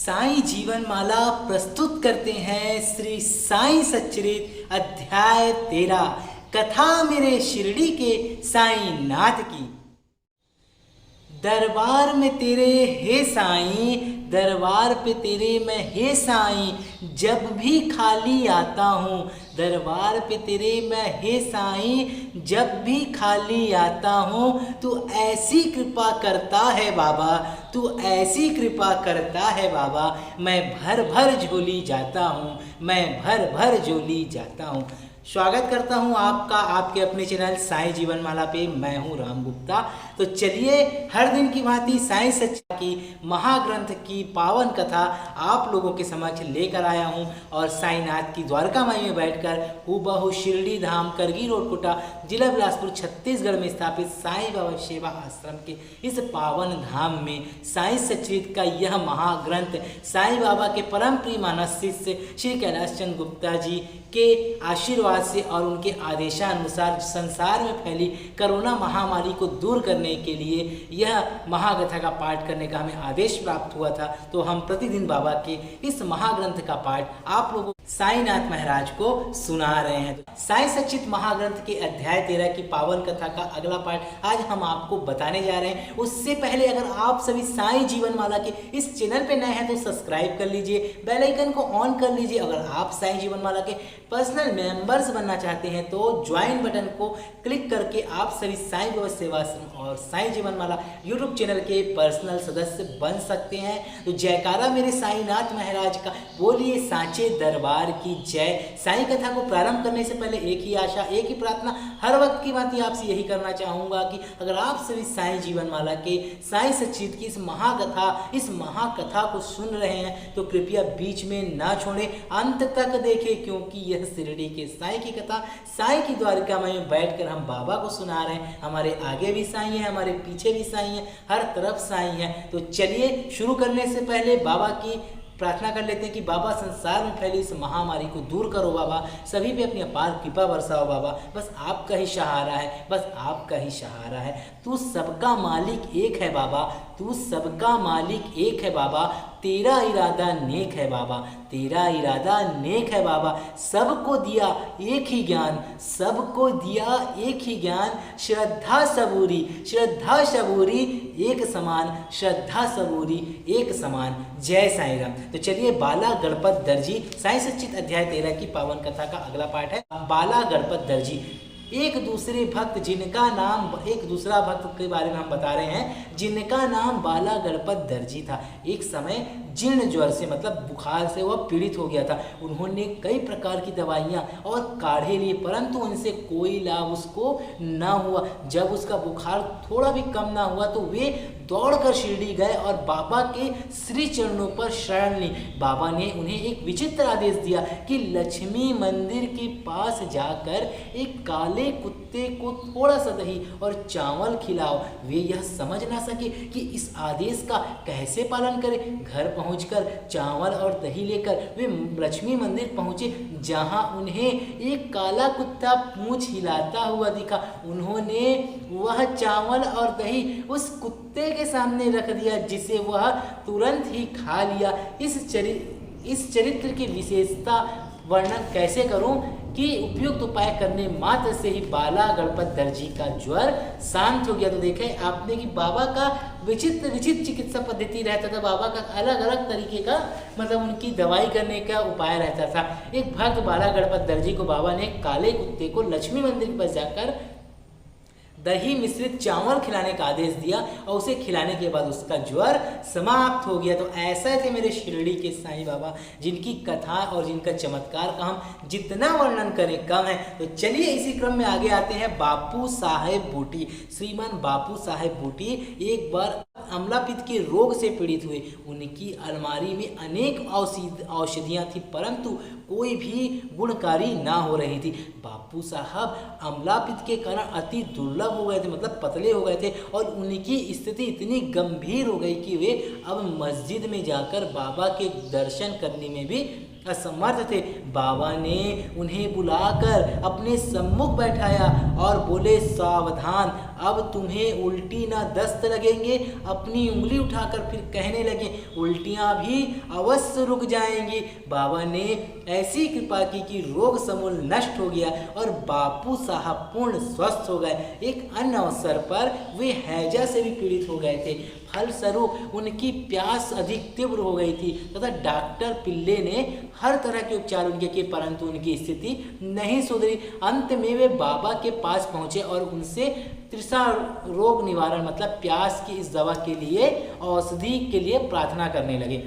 साईं जीवन माला प्रस्तुत करते हैं श्री साईं सच्चरित अध्याय 13 कथा मेरे शिरडी के साईं नाथ की। दरबार में तेरे हे साईं, दरबार पे तेरे मैं हे साईं जब भी खाली आता हूँ। दरबार पे तेरे मैं हे साईं जब भी खाली आता हूँ। तू ऐसी कृपा करता है बाबा, तू ऐसी कृपा करता है बाबा। मैं भर भर झोली जाता हूँ, मैं भर भर झोली जाता हूँ। स्वागत करता हूं आपका आपके अपने चैनल साईं जीवन माला पे। मैं हूं राम गुप्ता। तो चलिए हर दिन की भांति साईं सच्चा की महाग्रंथ की पावन कथा आप लोगों के समक्ष लेकर आया हूं। और साईनाथ की द्वारका माई में बैठकर हूबहू शिरडी धाम करगी रोड कोटा जिला बिलासपुर छत्तीसगढ़ में स्थापित साईं बाबा सेवा आश्रम के इस पावन धाम में साईं सच्चरित का यह महाग्रंथ साईं बाबा के परम प्रिय मानस शिष्य श्री कैलाश चंद गुप्ता जी के आशीर्वाद से और उनके आदेशानुसार संसार में फैली कोरोना महामारी को दूर करने के लिए यह महाकथा का पाठ करने का हमें आदेश प्राप्त हुआ था। तो हम प्रतिदिन बाबा के इस महाग्रंथ का पाठ आप लोगों साईनाथ महाराज को सुना रहे हैं। साईं सच्चित महाग्रंथ के अध्याय 13 की पावन कथा का अगला पाठ आज हम आपको बताने जा रहे हैं। उससे पहले अगर आप सभी साईं जीवन माला के इस चैनल पे नए हैं तो सब्सक्राइब कर लीजिए, बेल आइकन को ऑन कर लीजिए। अगर आप साईं जीवन माला के पर्सनल मेंबर्स बनना चाहते हैं तो ज्वाइन बटन को क्लिक करके आप सभी साईं बाबा सेवा आश्रम और साईं जीवन माला यूट्यूब चैनल के पर्सनल सदस्य बन सकते हैं। तो जयकारा मेरे साईनाथ महाराज का, बोलिए सांचे दरबार की जय। साईं कथा को प्रारंभ करने से पहले एक ही आशा, एक ही प्रार्थना हर वक्त की बात आपसे यही करना चाहूंगा कि अगर आप सभी साईं जीवन माला के साईं सच्चित की इस महाकथा को सुन रहे हैं तो कृपया बीच में ना छोड़ें, अंत तक देखें, क्योंकि यह शिरडी के साईं की कथा साईं की द्वारिका में बैठकर हम बाबा को सुना रहे हैं। हमारे आगे भी साईं है, हमारे पीछे भी साईं है, हर तरफ साईं है। तो चलिए शुरू करने से पहले बाबा की प्रार्थना कर लेते हैं कि बाबा संसार में फैली इस महामारी को दूर करो बाबा, सभी पे अपनी अपार कृपा बरसाओ बाबा। बस आपका ही सहारा है, बस आपका ही सहारा है। तू सबका मालिक एक है बाबा, तू सबका मालिक एक है बाबा। तेरा इरादा नेक है बाबा, तेरा इरादा नेक है बाबा। सबको दिया एक ही ज्ञान, सबको दिया एक ही ज्ञान। श्रद्धा सबूरी, श्रद्धा सबूरी एक समान, श्रद्धा सबूरी एक समान। जय साईं राम। तो चलिए बाला गणपत दर्जी साईं सच्चित अध्याय 13 की पावन कथा का अगला पाठ है बाला गणपत दर्जी। एक दूसरे भक्त जिनका नाम, एक दूसरा भक्त के बारे में हम बता रहे हैं जिनका नाम बाला गणपत दर्जी था। एक समय जीर्ण ज्वर से मतलब बुखार से वह पीड़ित हो गया था। उन्होंने कई प्रकार की दवाइयाँ और काढ़े लिए परंतु उनसे कोई लाभ उसको ना हुआ। जब उसका बुखार थोड़ा भी कम ना हुआ तो वे दौड़कर शिरडी गए और बाबा के श्री चरणों पर शरण ली। बाबा ने उन्हें एक विचित्र आदेश दिया कि लक्ष्मी मंदिर के पास जाकर एक काले कुत्ते को थोड़ा सा दही और चावल खिलाओ। वे यह समझ ना सके कि इस आदेश का कैसे पालन करें। घर पहुंचकर चावल और दही लेकर वे लक्ष्मी मंदिर पहुंचे, जहां उन्हें एक काला कुत्ता पूंछ हिलाता हुआ दिखा। उन्होंने वह चावल और दही उस कुत्ते के सामने रख दिया, जिसे वह तुरंत ही खा लिया। इस चरित्र की विशेषता वर्णन कैसे करूं कि उपयुक्त उपाय करने मात्र से ही बाला गणपत दर्जी का ज्वर शांत हो गया। तो देखें आपने कि बाबा का विचित्र चिकित्सा पद्धति रहता था। बाबा का अलग अलग तरीके का मतलब उनकी दवाई करने का उपाय रहता था। एक भक्त बाला गणपत दर्जी को बाबा ने काले कुत्ते को लक्ष्मी मंदिर के पास जाकर दही मिश्रित चावल खिलाने का आदेश दिया और उसे खिलाने के बाद उसका ज्वर समाप्त हो गया। तो ऐसा थे मेरे शिरडी के साईं बाबा, जिनकी कथा और जिनका चमत्कार का हम जितना वर्णन करें कम है। तो चलिए इसी क्रम में आगे आते हैं बापू साहेब बूटी। श्रीमान बापू साहेब बूटी एक बार अम्लापित्त के रोग से पीड़ित हुए। उनकी अलमारी में अनेक औषधियाँ थी परंतु कोई भी गुणकारी ना हो रही थी। बापू साहब अम्लापित्त के कारण अति दुर्लभ हो गए थे, मतलब पतले हो गए थे और उनकी स्थिति इतनी गंभीर हो गई कि वे अब मस्जिद में जाकर बाबा के दर्शन करने में भी असमर्थ थे। बाबा ने उन्हें बुलाकर अपने सम्मुख बैठाया और बोले, सावधान, अब तुम्हें उल्टी ना दस्त लगेंगे। अपनी उंगली उठाकर फिर कहने लगे, उल्टियाँ भी अवश्य रुक जाएंगी। बाबा ने ऐसी कृपा की कि रोग समूल नष्ट हो गया और बापू साहब पूर्ण स्वस्थ हो गए। एक अन्य अवसर पर वे हैजा से भी पीड़ित हो गए थे। फलस्वरूप उनकी प्यास अधिक तीव्र हो गई थी तथा डॉक्टर पिल्ले ने हर तरह के उपचार उनके किए, परंतु उनकी स्थिति नहीं सुधरी। अंत में वे बाबा के पास पहुंचे और उनसे तृषा रोग निवारण मतलब प्यास की इस दवा के लिए औषधि के लिए प्रार्थना करने लगे।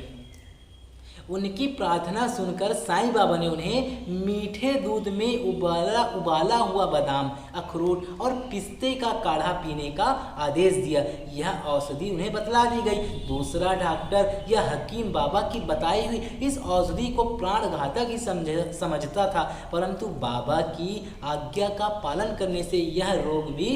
उनकी प्रार्थना सुनकर साईं बाबा ने उन्हें मीठे दूध में उबाला हुआ बादाम, अखरोट और पिस्ते का काढ़ा पीने का आदेश दिया। यह औषधि उन्हें बतला दी गई। दूसरा डॉक्टर या हकीम बाबा की बताई हुई इस औषधि को प्राणघातक ही समझता था, परंतु बाबा की आज्ञा का पालन करने से यह रोग भी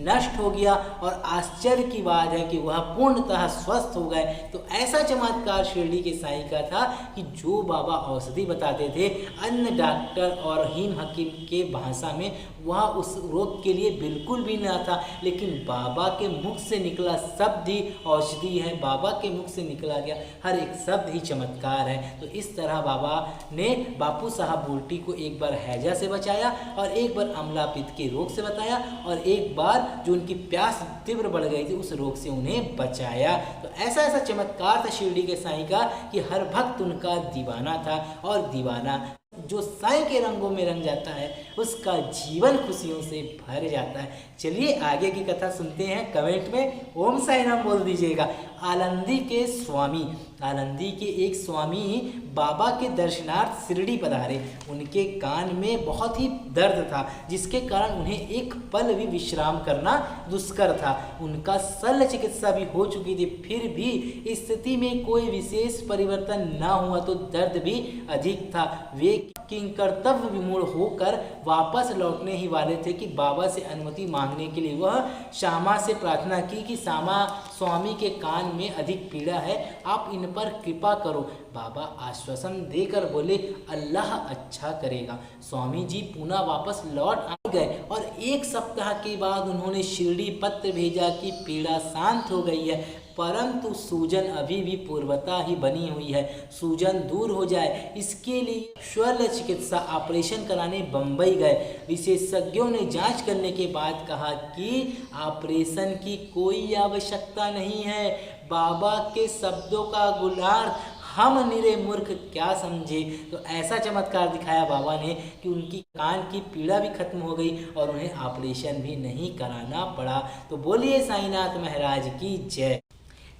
नष्ट हो गया और आश्चर्य की बात है कि वह पूर्णतः स्वस्थ हो गए। तो ऐसा चमत्कार शिरडी के साईं का था कि जो बाबा औषधि बताते थे अन्य डॉक्टर और हकीम के भाषा में वह उस रोग के लिए बिल्कुल भी ना था, लेकिन बाबा के मुख से निकला शब्द ही औषधि है। बाबा के मुख से निकला गया हर एक शब्द ही चमत्कार है। तो इस तरह बाबा ने बापू साहब बुल्टी को एक बार हैजा से बचाया और एक बार अम्ला पित्त के रोग से बताया और एक बार जो उनकी प्यास तीव्र बढ़ गई थी उस रोग से उन्हें बचाया। तो ऐसा ऐसा चमत्कार था शिरडी के साईं का कि हर भक्त उनका दीवाना था और दीवाना जो साईं के रंगों में रंग जाता है उसका जीवन खुशियों से भर जाता है। चलिए आगे की कथा सुनते हैं। कमेंट में ओम साईं राम बोल दीजिएगा। आलंदी के स्वामी, आलंदी के एक स्वामी बाबा के दर्शनार्थ शिरडी पधारे। उनके कान में बहुत ही दर्द था जिसके कारण उन्हें एक पल भी विश्राम करना दुष्कर था। उनका शल्य चिकित्सा भी हो चुकी थी, फिर भी स्थिति में कोई विशेष परिवर्तन न हुआ तो दर्द भी अधिक था। वे किंकर्तव्य विमूढ़ होकर वापस लौटने ही वाले थे कि बाबा से अनुमति मांगने के लिए वह श्यामा से प्रार्थना की कि श्यामा, स्वामी के कान में अधिक पीड़ा है, आप इन पर कृपा करो। बाबा आश्वासन देकर बोले, अल्लाह अच्छा करेगा। स्वामी जी पुनः वापस लौट आ गए और एक सप्ताह के बाद उन्होंने शिरडी पत्र भेजा कि पीड़ा शांत हो गई है, परंतु सूजन अभी भी पूर्वता ही बनी हुई है। सूजन दूर हो जाए इसके लिए शल्य चिकित्सा ऑपरेशन कराने बम्बई गए। विशेषज्ञों ने जांच करने के बाद कहा कि ऑपरेशन की कोई आवश्यकता नहीं है। बाबा के शब्दों का गुलार्थ हम निरे मूर्ख क्या समझे। तो ऐसा चमत्कार दिखाया बाबा ने कि उनकी कान की पीड़ा भी खत्म हो गई और उन्हें ऑपरेशन भी नहीं कराना पड़ा। तो बोलिए साईनाथ महाराज की जय।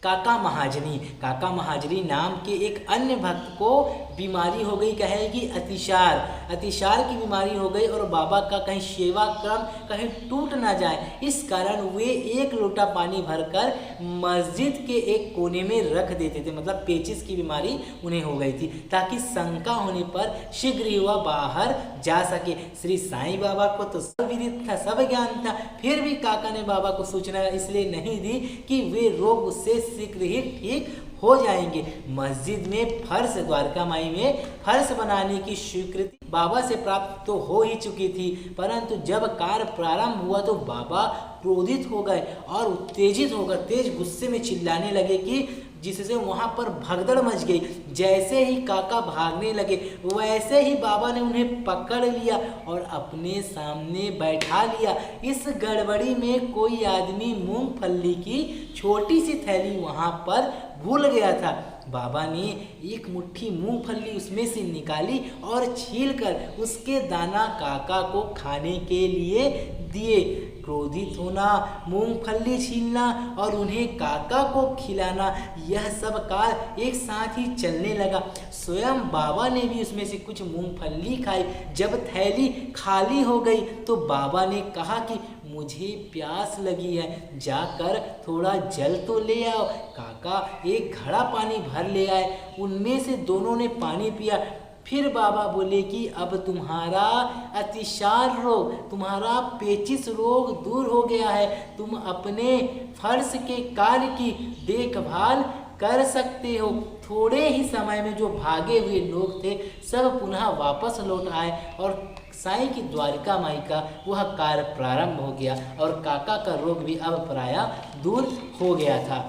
काका महाजनी, काका महाजनी नाम के एक अन्य भक्त को बीमारी हो गई, कहे कि अतिसार की बीमारी हो गई और बाबा का कहीं सेवा क्रम कहीं टूट ना जाए, इस कारण वे एक लोटा पानी भरकर मस्जिद के एक कोने में रख देते थे। मतलब पेचिस की बीमारी उन्हें हो गई थी ताकि शंका होने पर शीघ्र ही वह बाहर जा सके। श्री साईं बाबा को तो सब विदित था, सब ज्ञान था, फिर भी काका ने बाबा को सूचना इसलिए नहीं दी कि वे रोग उससे शीघ्र ही ठीक हो जाएंगे। मस्जिद में फर्श, द्वारका माई में फर्श बनाने की स्वीकृति बाबा से प्राप्त तो हो ही चुकी थी, परंतु जब कार्य प्रारंभ हुआ तो बाबा क्रोधित हो गए और उत्तेजित होकर तेज गुस्से में चिल्लाने लगे कि जिससे वहां पर भगदड़ मच गई। जैसे ही काका भागने लगे वैसे ही बाबा ने उन्हें पकड़ लिया और अपने सामने बैठा लिया। इस गड़बड़ी में कोई आदमी मूंगफली की छोटी सी थैली वहां पर भूल गया था। बाबा ने एक मुट्ठी मूंगफली उसमें से निकाली और छीलकर उसके दाना काका को खाने के लिए दिए। क्रोधित होना, मूंगफली छीलना और उन्हें काका को खिलाना, यह सब कार्य एक साथ ही चलने लगा। स्वयं बाबा ने भी उसमें से कुछ मूंगफली खाई। जब थैली खाली हो गई तो बाबा ने कहा कि मुझे प्यास लगी है, जाकर थोड़ा जल तो ले आओ। काका एक घड़ा पानी भर ले आए, उनमें से दोनों ने पानी पिया। फिर बाबा बोले कि अब तुम्हारा अतिसार रोग, तुम्हारा पेचिस रोग दूर हो गया है, तुम अपने फर्श के कार्य की देखभाल कर सकते हो। थोड़े ही समय में जो भागे हुए लोग थे सब पुनः वापस लौट आए और साईं की द्वारिका माई का वह कार्य प्रारंभ हो गया और काका का रोग भी अब प्रायः दूर हो गया था।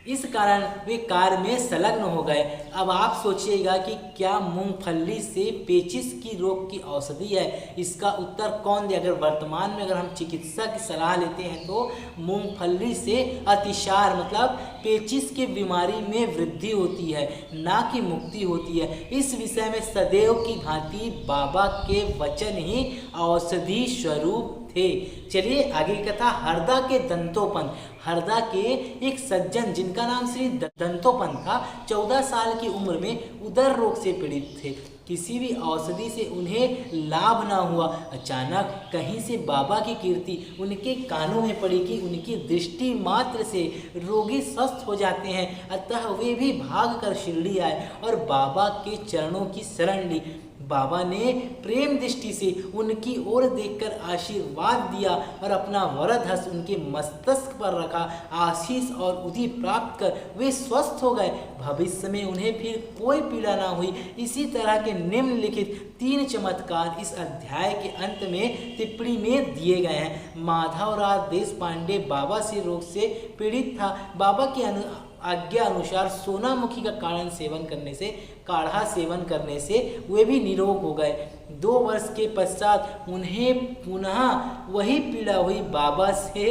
इस कारण वे कार्य में संलग्न हो गए। अब आप सोचिएगा कि क्या मूंगफली से पेचिश की रोग की औषधि है? इसका उत्तर कौन दे? अगर वर्तमान में अगर हम चिकित्सा की सलाह लेते हैं तो मूंगफली से अतिसार मतलब पेचिश की बीमारी में वृद्धि होती है, ना कि मुक्ति होती है। इस विषय में सदैव की भांति बाबा के वचन ही औषधि स्वरूप थे। चलिए आगे की कथा। हरदा के दंतोपंत। हरदा के एक सज्जन जिनका नाम श्री दंतोपंत था, 14 साल की उम्र में उदर रोग से पीड़ित थे। किसी भी औषधि से उन्हें लाभ ना हुआ। अचानक कहीं से बाबा की कीर्ति उनके कानों में पड़ी कि उनकी दृष्टि मात्र से रोगी स्वस्थ हो जाते हैं। अतः वे भी भाग कर शिरडी आए और बाबा के चरणों की शरण ली। बाबा ने प्रेम दृष्टि से उनकी ओर देखकर आशीर्वाद दिया और अपना वरद हस्त उनके मस्तक पर रखा। आशीष और उदी प्राप्त कर वे स्वस्थ हो गए। भविष्य में उन्हें फिर कोई पीड़ा ना हुई। इसी तरह के निम्नलिखित 3 चमत्कार इस अध्याय के अंत में टिप्पणी में दिए गए हैं। माधवराज देशपांडे बाबा से रोग से पीड़ित था। बाबा की आज्ञा अनुसार सोनामुखी का काढ़ा सेवन करने से वे भी निरोग हो गए। 2 वर्ष के पश्चात उन्हें पुनः वही पीड़ा हुई। बाबा से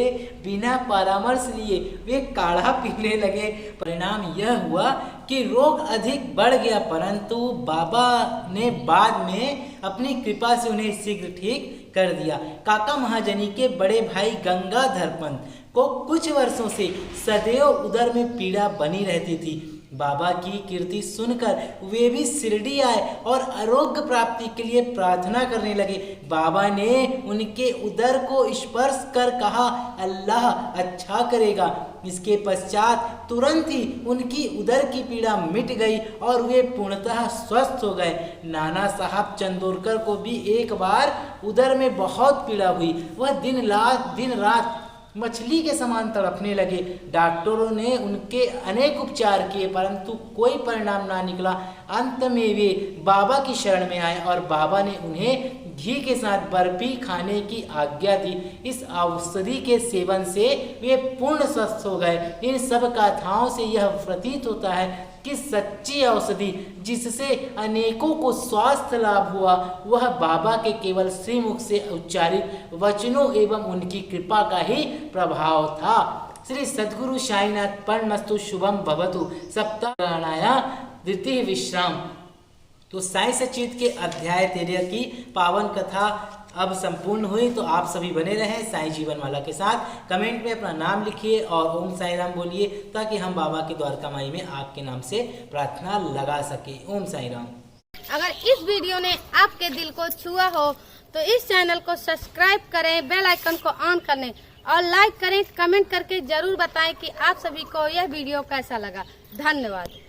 बिना परामर्श लिए वे काढ़ा पीने लगे। परिणाम यह हुआ कि रोग अधिक बढ़ गया, परंतु बाबा ने बाद में अपनी कृपा से उन्हें शीघ्र ठीक कर दिया। काका महाजनी के बड़े भाई गंगाधर पंत को कुछ वर्षों से सदैव उदर में पीड़ा बनी रहती थी। बाबा की कीर्ति सुनकर वे भी शिरडी आए और आरोग्य प्राप्ति के लिए प्रार्थना करने लगे। बाबा ने उनके उदर को स्पर्श कर कहा, अल्लाह अच्छा करेगा। इसके पश्चात तुरंत ही उनकी उदर की पीड़ा मिट गई और वे पूर्णतः स्वस्थ हो गए। नाना साहब चंदोरकर को भी एक बार उदर में बहुत पीड़ा हुई। वह दिन रात मछली के समान तड़पने लगे। डॉक्टरों ने उनके अनेक उपचार किए, परंतु कोई परिणाम ना निकला। अंत में वे बाबा की शरण में आए और बाबा ने उन्हें घी के साथ बर्फी खाने की आज्ञा दी। इस औषधि के सेवन से वे पूर्ण स्वस्थ हो गए। इन सब कथाओं से यह प्रतीत होता है कि सच्ची औषधि जिससे अनेकों को स्वास्थ्य लाभ हुआ वह बाबा के केवल श्रीमुख से उच्चारित वचनों एवं उनकी कृपा का ही प्रभाव था। श्री सद्गुरु साईनाथ प्रणमस्तु शुभम भवतु। सप्ताह द्वितीय विश्राम। तो साई सचित के अध्याय 13 की पावन कथा अब संपूर्ण हुई। तो आप सभी बने रहें साईं जीवन माला के साथ। कमेंट में अपना नाम लिखिए और ओम साई राम बोलिए ताकि हम बाबा की द्वारका माई में आपके नाम से प्रार्थना लगा सके। ओम साई राम। अगर इस वीडियो ने आपके दिल को छुआ हो तो इस चैनल को सब्सक्राइब करें, बेल आइकन को ऑन कर लें और लाइक करें। कमेंट करके जरूर बताएं कि आप सभी को यह वीडियो कैसा लगा। धन्यवाद।